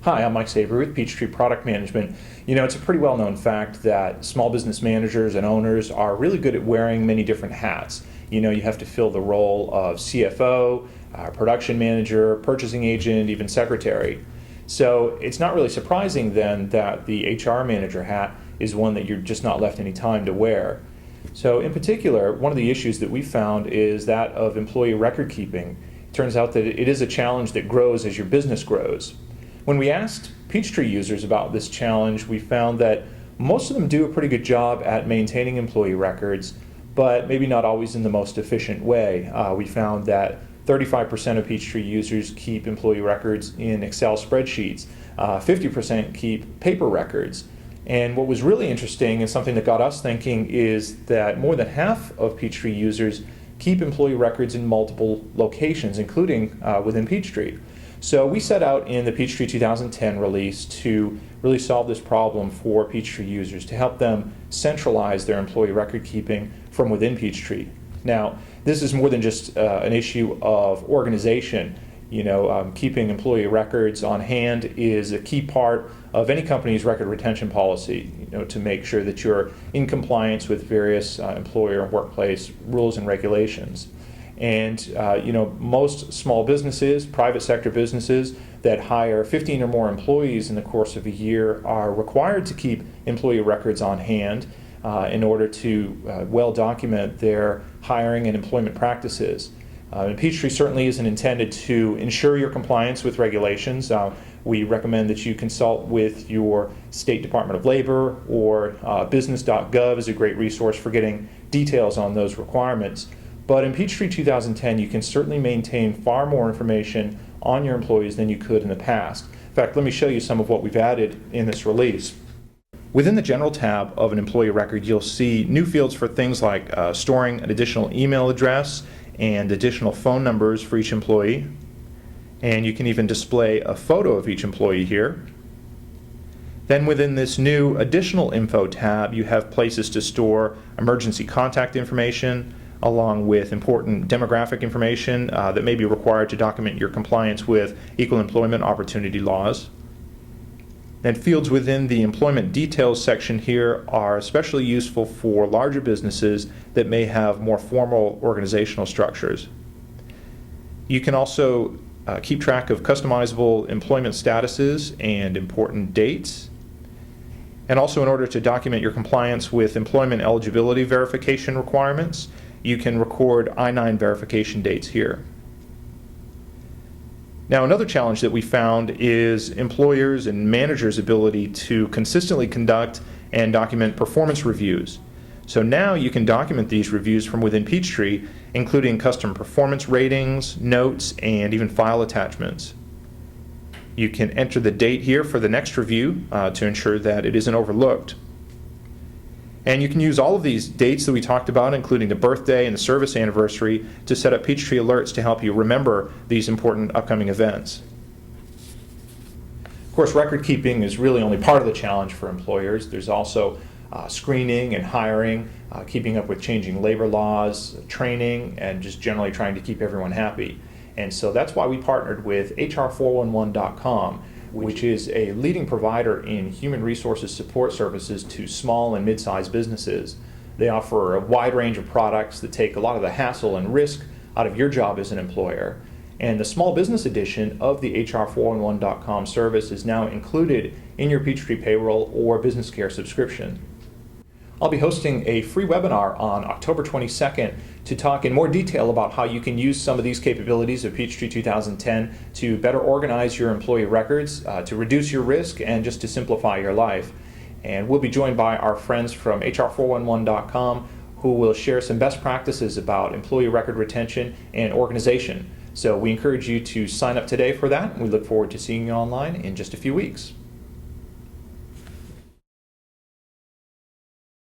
Hi, I'm Mike Savory with Peachtree Product Management. You know, it's a pretty well-known fact that small business managers and owners are really good at wearing many different hats. You know, you have to fill the role of CFO, production manager, purchasing agent, even secretary. So it's not really surprising then that the HR manager hat is one that you're just not left any time to wear. So in particular, one of the issues that we found is that of employee record keeping. It turns out that it is a challenge that grows as your business grows. When we asked Peachtree users about this challenge, we found that most of them do a pretty good job at maintaining employee records, but maybe not always in the most efficient way. We found that 35% of Peachtree users keep employee records in Excel spreadsheets, 50% keep paper records. And what was really interesting and something that got us thinking is that more than half of Peachtree users keep employee records in multiple locations, including within Peachtree. So we set out in the Peachtree 2010 release to really solve this problem for Peachtree users, to help them centralize their employee record keeping from within Peachtree. Now, this is more than just an issue of organization. You know, keeping employee records on hand is a key part of any company's record retention policy, you know, to make sure that you're in compliance with various employer and workplace rules and regulations. And you know, most small businesses, private sector businesses that hire 15 or more employees in the course of a year are required to keep employee records on hand in order to well document their hiring and employment practices. And Peachtree certainly isn't intended to ensure your compliance with regulations. We recommend that you consult with your State Department of Labor, or business.gov is a great resource for getting details on those requirements. But in Peachtree 2010, you can certainly maintain far more information on your employees than you could in the past. In fact, let me show you some of what we've added in this release. Within the General tab of an employee record, you'll see new fields for things like storing an additional email address and additional phone numbers for each employee. And you can even display a photo of each employee here. Then within this new additional info tab, you have places to store emergency contact information, along with important demographic information that may be required to document your compliance with equal employment opportunity laws. Then fields within the employment details section here are especially useful for larger businesses that may have more formal organizational structures. You can also keep track of customizable employment statuses and important dates. And also, in order to document your compliance with employment eligibility verification requirements, you can record I-9 verification dates here. Now, another challenge that we found is employers' and managers' ability to consistently conduct and document performance reviews. So now you can document these reviews from within Peachtree, including custom performance ratings, notes, and even file attachments. You can enter the date here for the next review to ensure that it isn't overlooked. And you can use all of these dates that we talked about, including the birthday and the service anniversary, to set up Peachtree alerts to help you remember these important upcoming events. Of course, record keeping is really only part of the challenge for employers. There's also screening and hiring, keeping up with changing labor laws, training, and just generally trying to keep everyone happy. And so that's why we partnered with HR411.com, which is a leading provider in human resources support services to small and mid-sized businesses. They offer a wide range of products that take a lot of the hassle and risk out of your job as an employer. And the small business edition of the HR411.com service is now included in your Peachtree payroll or business care subscription. I'll be hosting a free webinar on October 22nd to talk in more detail about how you can use some of these capabilities of Peachtree 2010 to better organize your employee records, to reduce your risk, and just to simplify your life. And we'll be joined by our friends from HR411.com who will share some best practices about employee record retention and organization. So we encourage you to sign up today for that, and we look forward to seeing you online in just a few weeks.